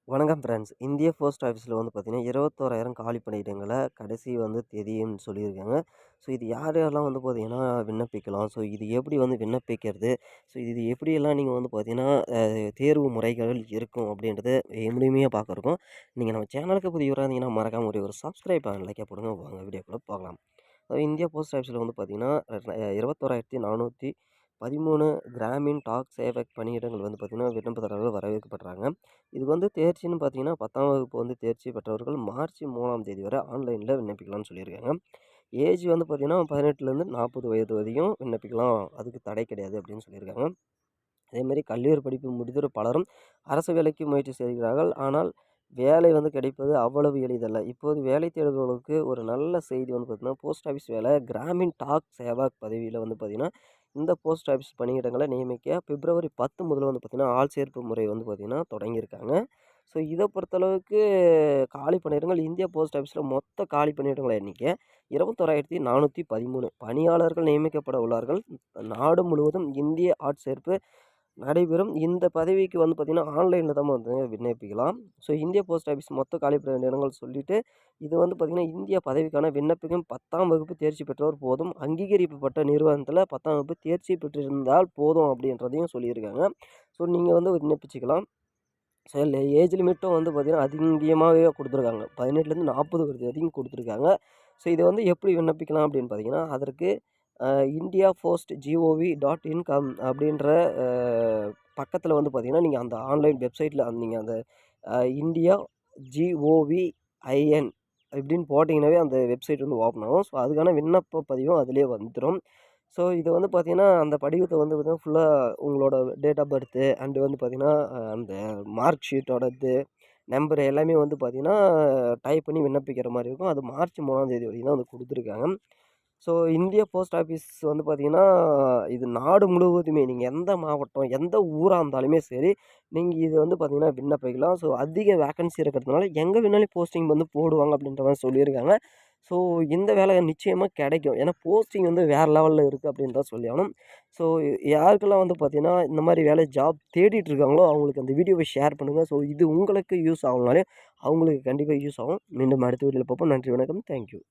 வணக்கம் ஃப்ரெண்ட்ஸ். இந்திய போஸ்ட் ஆஃபீஸில் வந்து பார்த்தீங்கன்னா, 21,000 காலி பணியிடங்கள கடைசி வந்து தேதின்னு சொல்லியிருக்காங்க. ஸோ இது யார் யாரெல்லாம் வந்து பார்த்தீங்கன்னா விண்ணப்பிக்கலாம்? ஸோ இது எப்படி வந்து விண்ணப்பிக்கிறது? ஸோ இது எப்படியெல்லாம் நீங்க வந்து பார்த்தீங்கன்னா, தேர்வு முறைகள் இருக்கும் அப்படின்றத முழுமையா பார்க்க நீங்க நம்ம சேனலுக்கு புதியவரா இருந்தீங்கன்னா, மறக்காம ஒரு சப்ஸ்கிரைப் லைக்கா போடுங்க. வாங்க வீடியோக்குள்ள போகலாம். இந்தியா போஸ்ட் ஆஃபீஸில வந்து பார்த்தீங்கன்னா, 21,413 கிராமின் டாக் சேவக் பணியிடங்கள் வந்து பார்த்தீங்கன்னா, விண்ணப்பதாரர்கள் வரவேற்கப்படுறாங்க. இதுக்கு வந்து தேர்ச்சின்னு பார்த்தீங்கன்னா, 10ஆம் வகுப்பு வந்து தேர்ச்சி பெற்றவர்கள் மார்ச் 3ஆம் தேதி வரை ஆன்லைன்ல விண்ணப்பிக்கலாம்னு சொல்லியிருக்காங்க. ஏஜ் வந்து பார்த்தீங்கன்னா, 18லேருந்து 40 வயது வரையும் விண்ணப்பிக்கலாம். அதுக்கு தடை கிடையாது அப்படின்னு சொல்லியிருக்காங்க. அதேமாரி கல்லூரி படிப்பு முடித்தோர் பலரும் அரசு வேலைக்கு முயற்சி செய்கிறார்கள். ஆனால் வேலை வந்து கிடைப்பது அவ்வளவு எளிதல்ல. இப்போது வேலை தேடுபவர்களுக்கு ஒரு நல்ல செய்தி வந்து பார்த்தீங்கன்னா, போஸ்ட் ஆஃபீஸ் வேலை கிராமின் டாக் சேவாக் பதவியில வந்து பார்த்தீங்கன்னா, இந்த போஸ்ட் ஆஃபீஸ் பணியிடங்களை நியமிக்க பிப்ரவரி 10 முதல்ல வந்து பார்த்தீங்கன்னா, ஆள் சேர்ப்பு முறை வந்து பார்த்தீங்கன்னா தொடங்கியிருக்காங்க. ஸோ இதை பொறுத்தளவுக்கு காலி பணியிடங்கள் இந்தியா போஸ்ட் ஆஃபீஸில் மொத்த காலி பணியிடங்கள் எண்ணிக்கை 21,413 பணியாளர்கள் நியமிக்கப்பட உள்ளார்கள். நாடு முழுவதும் இந்திய ஆட்சேர்ப்பு நடைபெறும். இந்த பதவிக்கு வந்து பார்த்தீங்கன்னா, ஆன்லைன்ல தான் வந்து விண்ணப்பிக்கலாம். ஸோ இந்திய போஸ்ட் ஆஃபீஸ் மொத்த காலி பணியிடங்கள் சொல்லிட்டு, இது வந்து பார்த்தீங்கன்னா, இந்திய பதவிக்கான விண்ணப்பிக்கும் 10ஆம் வகுப்பு தேர்ச்சி பெற்றோர் போதும். அங்கீகரிக்கப்பட்ட நிறுவனத்தில 10ஆம் வகுப்பு தேர்ச்சி பெற்றிருந்தால் போதும் அப்படின்றதையும் சொல்லியிருக்காங்க. ஸோ நீங்க வந்து விண்ணப்பிச்சுக்கலாம். ஸோ ஏஜ் லிமிட்டும் வந்து பார்த்தீங்கன்னா, அதிகமாவே குடுத்துருக்காங்க. 18லேருந்து 40 வரைக்கும் குடுத்துருக்காங்க. ஸோ இத வந்து எப்படி விண்ணப்பிக்கலாம் அப்படின்னு பார்த்தீங்கன்னா, அதற்கு இந்தியா போஸ்ட் gov.in அப்படின்ற அ பக்கத்தில வந்து பார்த்தீங்கன்னா, நீங்க அந்த ஆன்லைன் வெப்சைட்ல நீங்க அந்த இந்தியா GOVIN இப்படின்னு போட்டீங்கன்னாவே அந்த வெப்சைட் வந்து ஓப்பன் ஆகும். ஸோ அதுக்கான விண்ணப்ப பதிவும் அதிலேயே வந்துரும். ஸோ இது வந்து பார்த்தீங்கன்னா, அந்த படிவத்த வந்து பார்த்தீங்கன்னா, ஃபுல்லா உங்களோட டேட் ஆஃப் பர்த்து அண்ட் வந்து பார்த்தீங்கன்னா, அந்த மார்க் ஷீட்டோட நம்பர் எல்லாமே வந்து பார்த்தீங்கன்னா, டைப் பண்ணி விண்ணப்பிக்கிற மாரி இருக்கும். அது மார்ச் 3ஆம் தேதி வரைக்கும் தான் வந்து குடுத்துருக்காங்க. ஸோ இந்திய போஸ்ட் ஆஃபீஸ் வந்து பார்த்தீங்கன்னா, இது நாடு முழுவதுமே நீங்க எந்த மாவட்டம், எந்த ஊரா இருந்தாலுமே சரி, நீங்க இது வந்து பார்த்தீங்கன்னா விண்ணப்பிக்கலாம். ஸோ அதிக வேக்கன்சி இருக்கிறதுனால எங்க வேணாலும் போஸ்டிங் வந்து போடுவாங்க அப்படின்ற மாரி சொல்லியிருக்காங்க. ஸோ இந்த வேலை நிச்சயமா கிடைக்கும். ஏன்னா போஸ்டிங் வந்து வேற லெவல்ல இருக்கு அப்படின்னு தான் சொல்லி ஆகணும். ஸோ யாருக்கெல்லாம் வந்து பார்த்தீங்கன்னா, இந்த மாரி வேலை ஜாப் தேடிட்டு இருக்காங்களோ, அவங்களுக்கு அந்த வீடியோவ ஷேர் பண்ணுங்க. ஸோ இது உங்களுக்கு யூஸ் ஆகும்னாலே, அவங்களுக்கு கண்டிப்பா யூஸ் ஆகும். மீண்டும் அடுத்த வீடியோல பார்ப்போம். நன்றி, வணக்கம். Thank you.